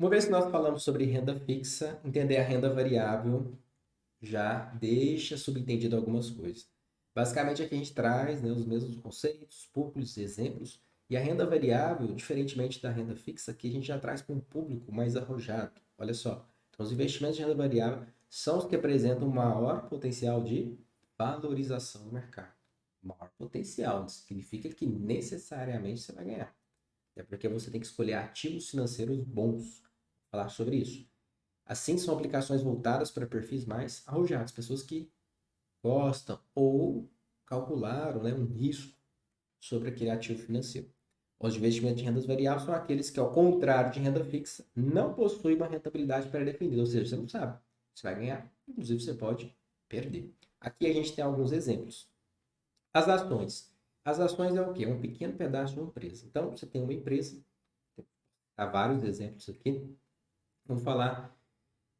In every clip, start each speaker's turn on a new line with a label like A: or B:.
A: Uma vez que nós falamos sobre renda fixa, entender a renda variável já deixa subentendido algumas coisas. Basicamente, aqui a gente traz, né, os mesmos conceitos, públicos, exemplos, e a renda variável, diferentemente da renda fixa, que a gente já traz para um público mais arrojado. Olha só, então os investimentos de renda variável são os que apresentam maior potencial de valorização no mercado. Maior potencial, não significa que necessariamente você vai ganhar. É porque você tem que escolher ativos financeiros bons. Vou falar sobre isso. Assim, são aplicações voltadas para perfis mais arrojados, pessoas que gostam ou calcularam, né, um risco sobre aquele ativo financeiro. Os investimentos de rendas variáveis são aqueles que, ao contrário de renda fixa, não possuem uma rentabilidade pré-definida, ou seja, você não sabe se vai ganhar, inclusive você pode perder. Aqui a gente tem alguns exemplos. As ações. As ações é o quê? É um pequeno pedaço de uma empresa. Então, você tem uma empresa, há vários exemplos aqui. Vamos falar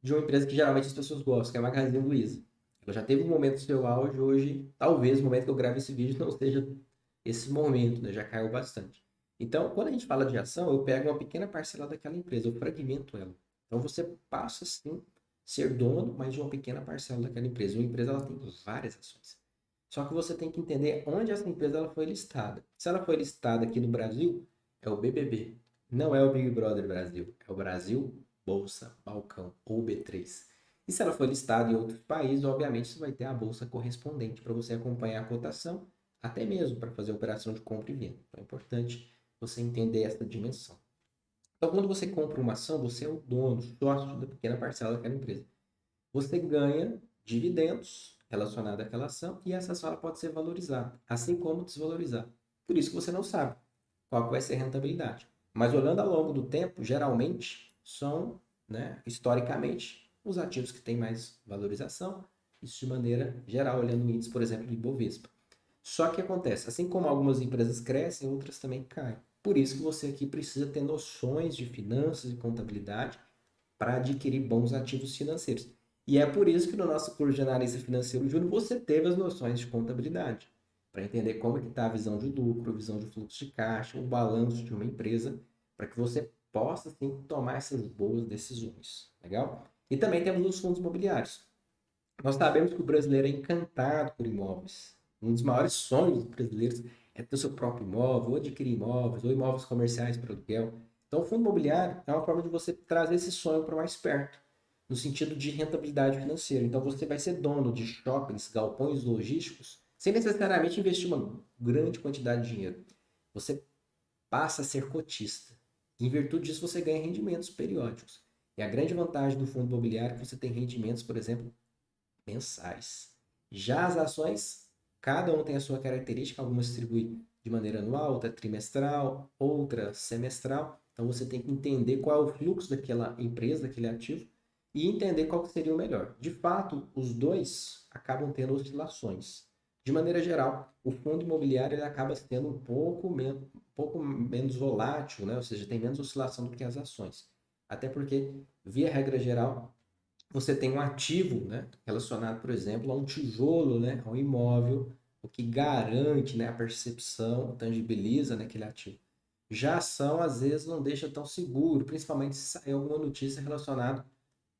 A: de uma empresa que geralmente as pessoas gostam, que é a Magazine Luiza. Ela já teve um momento do seu auge, hoje, talvez o momento que eu gravo esse vídeo não seja esse momento, né? Já caiu bastante. Então, quando a gente fala de ação, eu pego uma pequena parcela daquela empresa, eu fragmento ela. Então, você passa, sim, ser dono, mas de uma pequena parcela daquela empresa. Uma empresa ela tem várias ações. Só que você tem que entender onde essa empresa ela foi listada. Se ela foi listada aqui no Brasil, é o BBB. Não é o Big Brother Brasil, é o Brasil Bolsa Balcão, ou B3. E se ela for listada em outros países, obviamente você vai ter a bolsa correspondente para você acompanhar a cotação, até mesmo para fazer operação de compra e venda. Então é importante você entender essa dimensão. Então, quando você compra uma ação, você é o dono, sócio da pequena parcela daquela empresa. Você ganha dividendos relacionados àquela ação e essa ação ela pode ser valorizada, assim como desvalorizada. Por isso que você não sabe qual vai ser a rentabilidade. Mas olhando ao longo do tempo, geralmente são, né, historicamente, os ativos que têm mais valorização, isso de maneira geral, olhando o índice, por exemplo, do Ibovespa. Só que acontece, assim como algumas empresas crescem, outras também caem. Por isso que você aqui precisa ter noções de finanças e contabilidade para adquirir bons ativos financeiros. E é por isso que no nosso curso de analista financeiro júnior você teve as noções de contabilidade, para entender como é que está a visão de lucro, a visão de fluxo de caixa, o balanço de uma empresa, para que você possa sim tomar essas boas decisões. Legal? E também temos os fundos imobiliários. Nós sabemos que o brasileiro é encantado por imóveis. Um dos maiores sonhos dos brasileiros é ter o seu próprio imóvel, ou adquirir imóveis, ou imóveis comerciais para aluguel. Então, o fundo imobiliário é uma forma de você trazer esse sonho para mais perto, no sentido de rentabilidade financeira. Então, você vai ser dono de shoppings, galpões logísticos, sem necessariamente investir uma grande quantidade de dinheiro. Você passa a ser cotista. Em virtude disso, você ganha rendimentos periódicos. E a grande vantagem do fundo imobiliário é que você tem rendimentos, por exemplo, mensais. Já as ações, cada uma tem a sua característica, algumas distribuem de maneira anual, outra trimestral, outra semestral. Então você tem que entender qual é o fluxo daquela empresa, daquele ativo, e entender qual seria o melhor. De fato, os dois acabam tendo oscilações. De maneira geral, o fundo imobiliário ele acaba sendo um pouco menos volátil, né? Ou seja, tem menos oscilação do que as ações. Até porque, via regra geral, você tem um ativo, né, relacionado, por exemplo, a um tijolo, né, a um imóvel, o que garante, né, a percepção, tangibiliza, né, aquele ativo. Já a ação, às vezes, não deixa tão seguro, principalmente se sair alguma notícia relacionada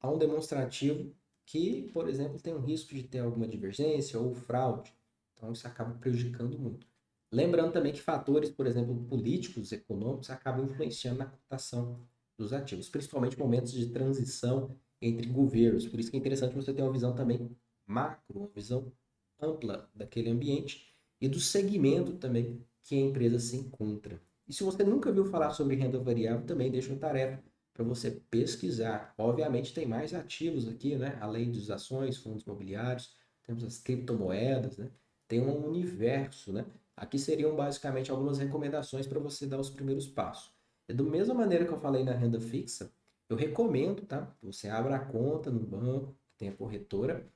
A: a um demonstrativo que, por exemplo, tem um risco de ter alguma divergência ou fraude. Então, isso acaba prejudicando muito. Lembrando também que fatores, por exemplo, políticos, econômicos, acabam influenciando na cotação dos ativos, principalmente momentos de transição entre governos. Por isso que é interessante você ter uma visão também macro, uma visão ampla daquele ambiente e do segmento também que a empresa se encontra. E se você nunca viu falar sobre renda variável, também deixa uma tarefa para você pesquisar. Obviamente tem mais ativos aqui, né? Além das ações, fundos imobiliários, temos as criptomoedas, né? Tem um universo, né? Aqui seriam basicamente algumas recomendações para você dar os primeiros passos. É da mesma maneira que eu falei na renda fixa, eu recomendo, tá? Você abra a conta no banco, que tem a corretora,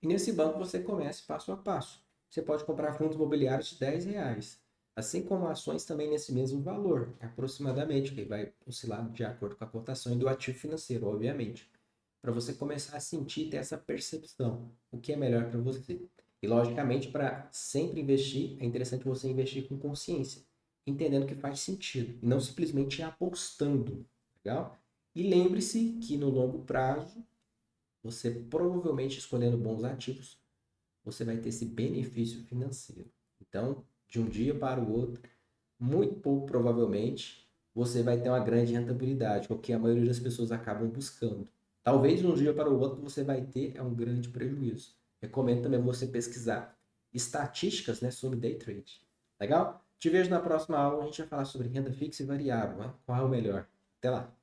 A: e nesse banco você comece passo a passo. Você pode comprar fundos imobiliários de R$ 10, assim como ações também nesse mesmo valor, aproximadamente, que vai oscilar de acordo com a cotação e do ativo financeiro, obviamente, para você começar a sentir e ter essa percepção, o que é melhor para você. E logicamente, para sempre investir, é interessante você investir com consciência, entendendo que faz sentido, e não simplesmente apostando, legal? E lembre-se que no longo prazo, você provavelmente escolhendo bons ativos, você vai ter esse benefício financeiro. Então, de um dia para o outro, muito pouco provavelmente, você vai ter uma grande rentabilidade, o que a maioria das pessoas acabam buscando. Talvez de um dia para o outro você vai ter um grande prejuízo. Recomendo também você pesquisar estatísticas, né, sobre day trade. Legal? Te vejo na próxima aula, a gente vai falar sobre renda fixa e variável, né? Qual é o melhor? Até lá!